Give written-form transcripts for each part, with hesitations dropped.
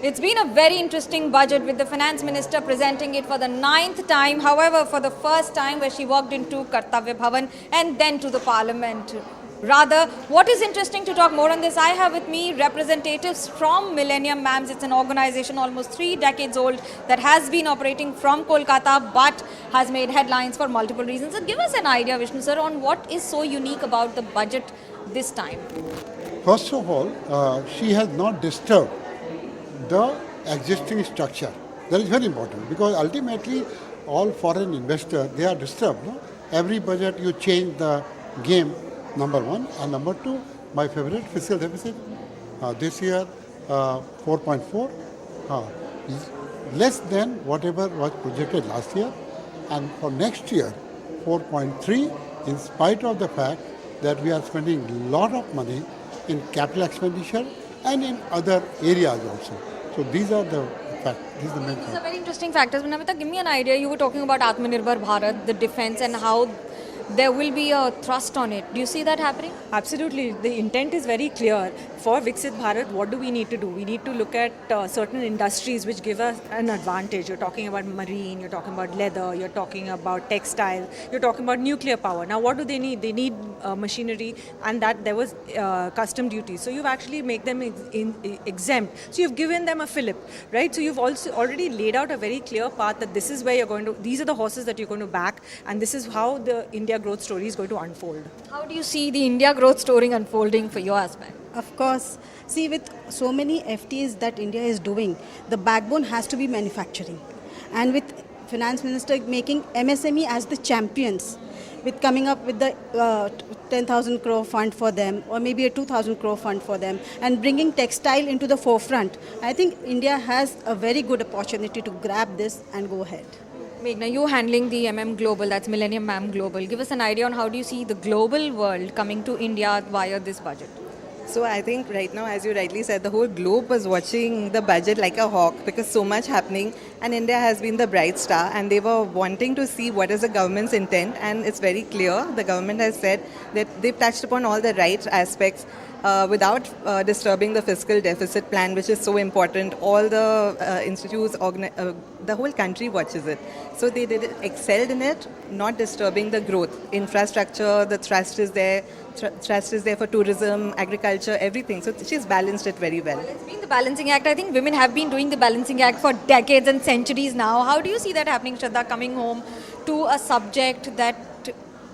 It's been a very interesting budget with the finance minister presenting it for the 9th time. However, for the first time where she walked into Kartavya Bhavan and then to the parliament. Rather, what is interesting to talk more on this, I have with me representatives from Millennium MAMs. It's an organization almost 3 decades old that has been operating from Kolkata but has made headlines for multiple reasons. So give us an idea, Vishnu sir, on what is so unique about the budget this time. First of all, she has not disturbed the existing structure. That is very important because ultimately all foreign investors, they are disturbed. No? Every budget you change the game, number one. And number two, my favorite, fiscal deficit. This year, 4.4, less than whatever was projected last year. And for next year, 4.3, in spite of the fact that we are spending a lot of money in capital expenditure and in other areas also. So these are the facts. These are the main facts. These are very interesting factors. But Namita, give me an idea. You were talking about Atmanirbhar Bharat, the defense, and how there will be a thrust on it. Do you see that happening? Absolutely. The intent is very clear. For Viksit Bharat, what do we need to do? We need to look at certain industries which give us an advantage. You're talking about marine, you're talking about leather, you're talking about textile, you're talking about nuclear power. Now, what do they need? They need machinery, and that there was custom duty. So you've actually made them exempt. So you've given them a fillip, right? So you've also already laid out a very clear path that this is where you're going to, these are the horses that you're going to back, and this is how the India growth story is going to unfold. How do you see the India growth story unfolding for your aspect? Of course. See, with so many FTAs that India is doing, the backbone has to be manufacturing. And with Finance Minister making MSME as the champions, with coming up with the 10,000 crore fund for them, or maybe a 2,000 crore fund for them, and bringing textile into the forefront, I think India has a very good opportunity to grab this and go ahead. Meghna, you handling the Global, that's Millennium MAM Global. Give us an idea on how do you see the global world coming to India via this budget? So I think right now, as you rightly said, the whole globe was watching the budget like a hawk because so much happening, and India has been the bright star, and they were wanting to see what is the government's intent, and it's very clear. The government has said that they've touched upon all the right aspects without disturbing the fiscal deficit plan, which is so important. All the institutes, the whole country watches it. So they excelled in it, not disturbing the growth. Infrastructure, the thrust is there. Trust is there for tourism, agriculture, everything. So she's balanced it very well. It's been the balancing act. I think women have been doing the balancing act for decades and centuries now. How do you see that happening, Shraddha, coming home to a subject that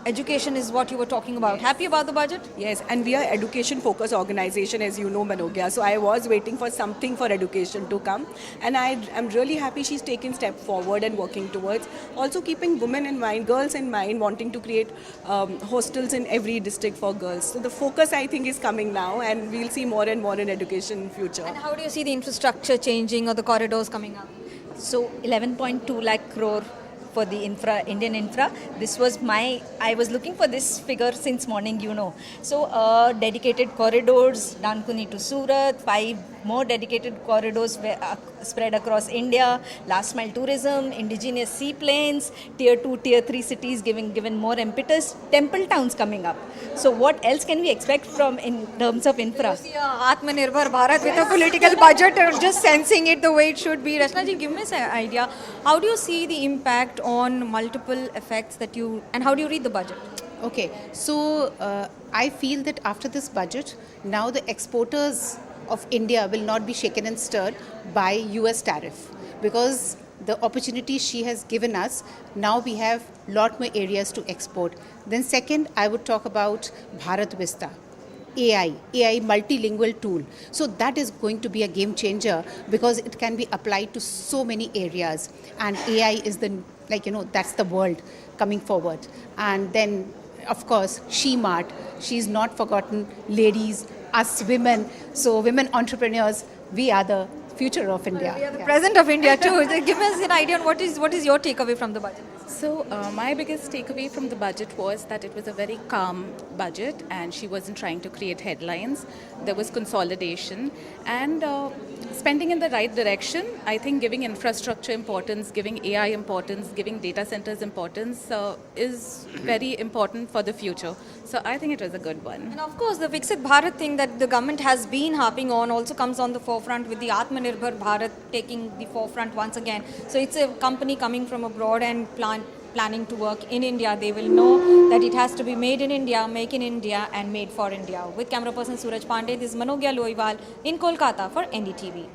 education is what you were talking about? Happy about the budget? Yes, and we are education-focused organization, as you know, Manogya. So I was waiting for something for education to come. And I'm really happy she's taken step forward and working towards. Also keeping women in mind, girls in mind, wanting to create hostels in every district for girls. So the focus, I think, is coming now, and we'll see more and more in education in future. And how do you see the infrastructure changing or the corridors coming up? So 11.2 lakh crore for the Indian infra. This was I was looking for this figure since morning, you know. So dedicated corridors, Dankuni to Surat, 5 more dedicated corridors spread across India, last mile tourism, indigenous seaplanes, tier 2, tier 3 cities given more impetus, temple towns coming up. So what else can we expect from in terms of infra? You see Atmanirbhar Bharat with a political budget or just sensing it the way it should be. Rachna ji, give me an idea. How do you see the impact on multiple effects and how do you read the budget? Okay, so I feel that after this budget, now the exporters of India will not be shaken and stirred by US tariff, because the opportunity she has given us, now we have a lot more areas to export. Then second, I would talk about Bharat Vista. AI multilingual tool. So that is going to be a game changer because it can be applied to so many areas, and AI is that's the world coming forward. And then of course She-Mart, she's not forgotten ladies, us women. So women entrepreneurs, we are the future of India. We are the present of India too. Give us an idea on what is your takeaway from the budget? So, my biggest takeaway from the budget was that it was a very calm budget and she wasn't trying to create headlines. There was consolidation and spending in the right direction. I think giving infrastructure importance, giving AI importance, giving data centers importance is very important for the future. So, I think it was a good one. And of course, the Viksit Bharat thing that the government has been harping on also comes on the forefront with the Atmanirbhar Bharat taking the forefront once again. So it's a company coming from abroad and planning to work in India. They will know that it has to be made in India, make in India and made for India. With camera person Suraj Pandey, this is Manogya Loiwal in Kolkata for NDTV.